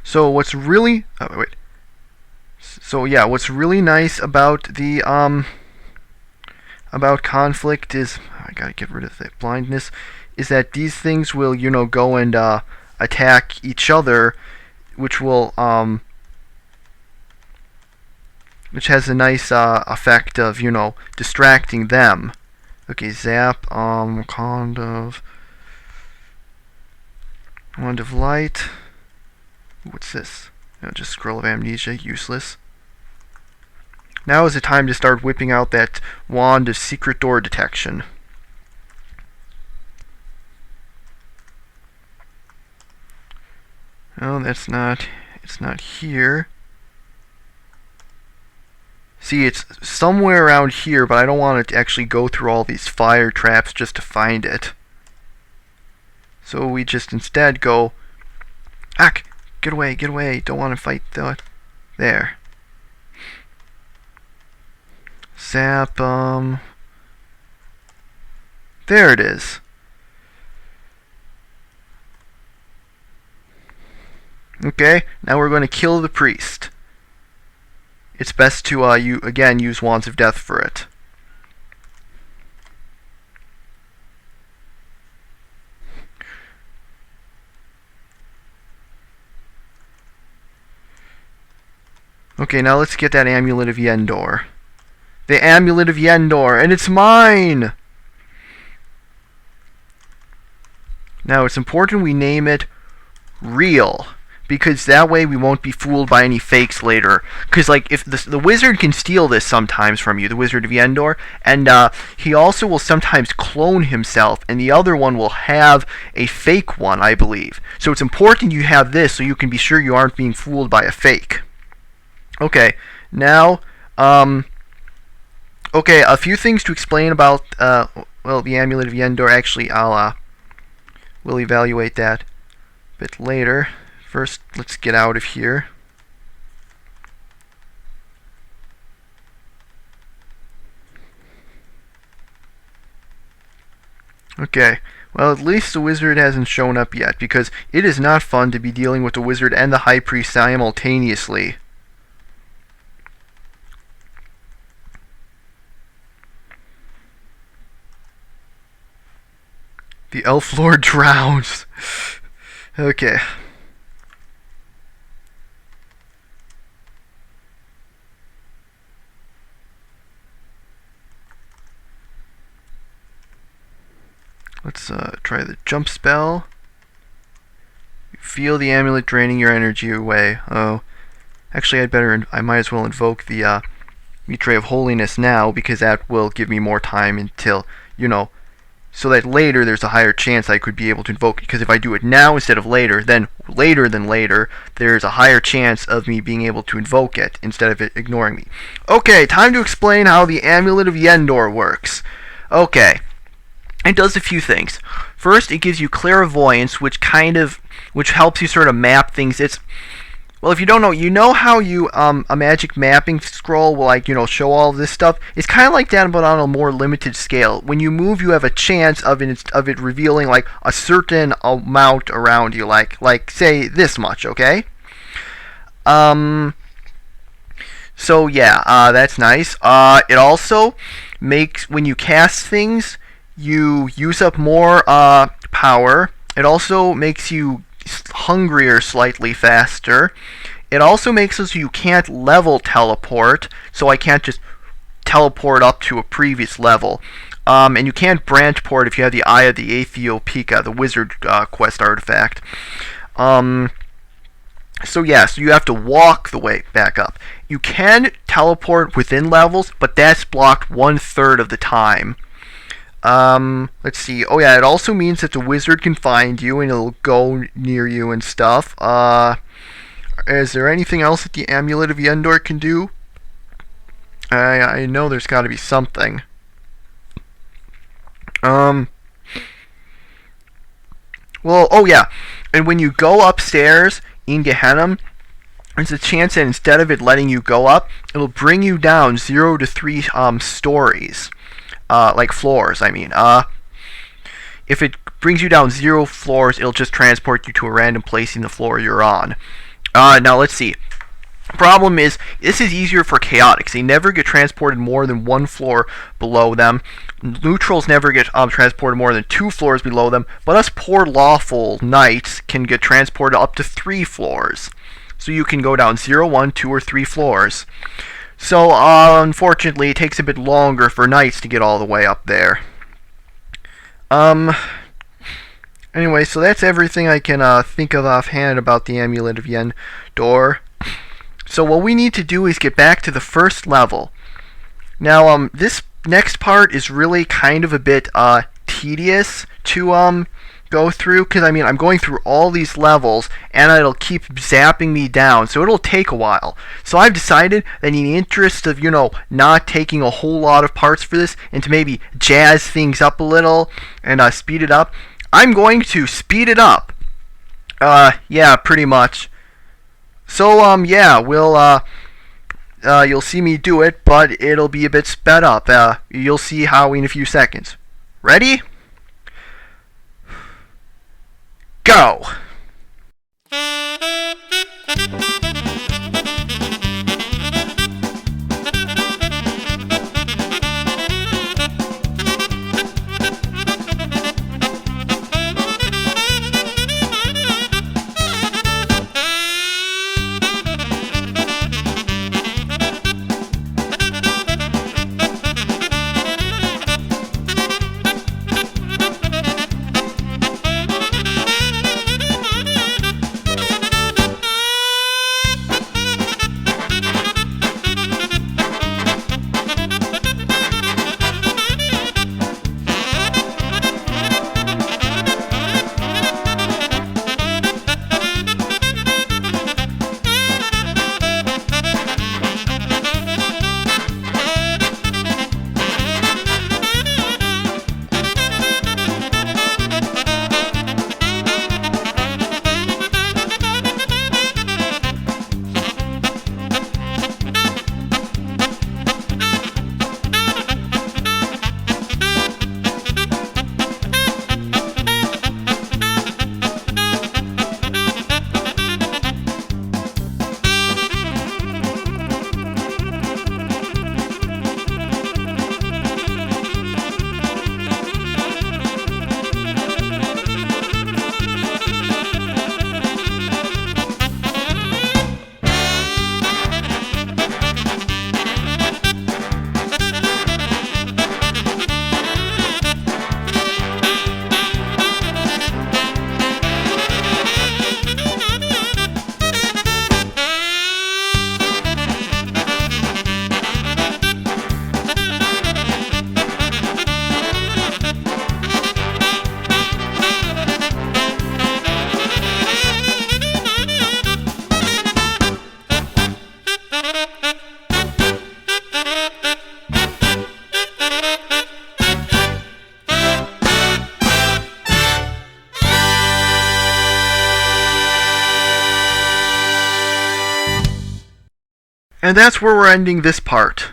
So what's really wait. So yeah, what's really nice about the about conflict is I gotta get rid of that blindness. Is that these things will go and attack each other, which will which has a nice effect of distracting them. Okay, zap wand of light. What's this? Just scroll of amnesia, useless. Now is the time to start whipping out that wand of secret door detection. No, it's not here. See, it's somewhere around here, but I don't want to actually go through all these fire traps just to find it. So we just instead go, Hack, get away, don't want to fight the, there. Zap, there it is. Okay, now we're going to kill the priest. It's best to again use Wands of Death for it. Okay, now let's get that Amulet of Yendor. The Amulet of Yendor, and it's mine! Now it's important we name it Real, because that way we won't be fooled by any fakes later. Because like if the wizard can steal this sometimes from you, the Wizard of Yendor, and he also will sometimes clone himself, and the other one will have a fake one, I believe. So it's important you have this so you can be sure you aren't being fooled by a fake. Okay, now okay, a few things to explain about well, the Amulet of Yendor. Actually, we'll evaluate that a bit later. First, let's get out of here. Okay, well, at least the wizard hasn't shown up yet, because it is not fun to be dealing with the wizard and the high priest simultaneously. The Elf Lord drowns. Okay. Let's try the jump spell. Feel the amulet draining your energy away. Oh, actually, I might as well invoke the Mitre of Holiness now, because that will give me more time until, so that later there's a higher chance I could be able to invoke it. Because if I do it now instead of later, then later than later, there's a higher chance of me being able to invoke it instead of it ignoring me. Okay, time to explain how the Amulet of Yendor works. Okay, it does a few things. First, it gives you clairvoyance, which helps you sort of map things. Well, if you don't know, you know how a magic mapping scroll will show all of this stuff. It's kind of like that, but on a more limited scale. When you move, you have a chance of it revealing like a certain amount around you, like say this much, okay? So yeah, that's nice. It also makes when you cast things, you use up more power. It also makes you hungrier slightly faster. It also makes it so you can't level teleport, so I can't just teleport up to a previous level. And you can't branch port if you have the Eye of the Aethiopika, the wizard quest artifact. So yeah, so you have to walk the way back up. You can teleport within levels, but that's blocked 1/3 of the time. Let's see. Oh yeah, it also means that the wizard can find you and it'll go near you and stuff. Is there anything else that the Amulet of Yendor can do? I know there's got to be something. Well, oh yeah, and when you go upstairs in Gehenna, there's a chance that instead of it letting you go up, it'll bring you down 0 to 3 stories. Like floors, I mean. If it brings you down 0 floors, it'll just transport you to a random place in the floor you're on. Now let's see. Problem is, this is easier for chaotics. They never get transported more than one floor below them. Neutrals never get transported more than 2 floors below them. But us poor lawful knights can get transported up to 3 floors. So you can go down 0, 1, 2, or 3 floors. So unfortunately, it takes a bit longer for knights to get all the way up there. Anyway, so that's everything I can think of offhand about the Amulet of Yen door. So what we need to do is get back to the first level. Now, this next part is really kind of a bit tedious to go through, because I'm going through all these levels and it'll keep zapping me down, so it'll take a while. So I've decided that in the interest of, not taking a whole lot of parts for this, and to maybe jazz things up a little and speed it up, I'm going to speed it up. Yeah, pretty much. So, yeah, you'll see me do it, but it'll be a bit sped up. You'll see how in a few seconds. Ready? Go! And that's where we're ending this part.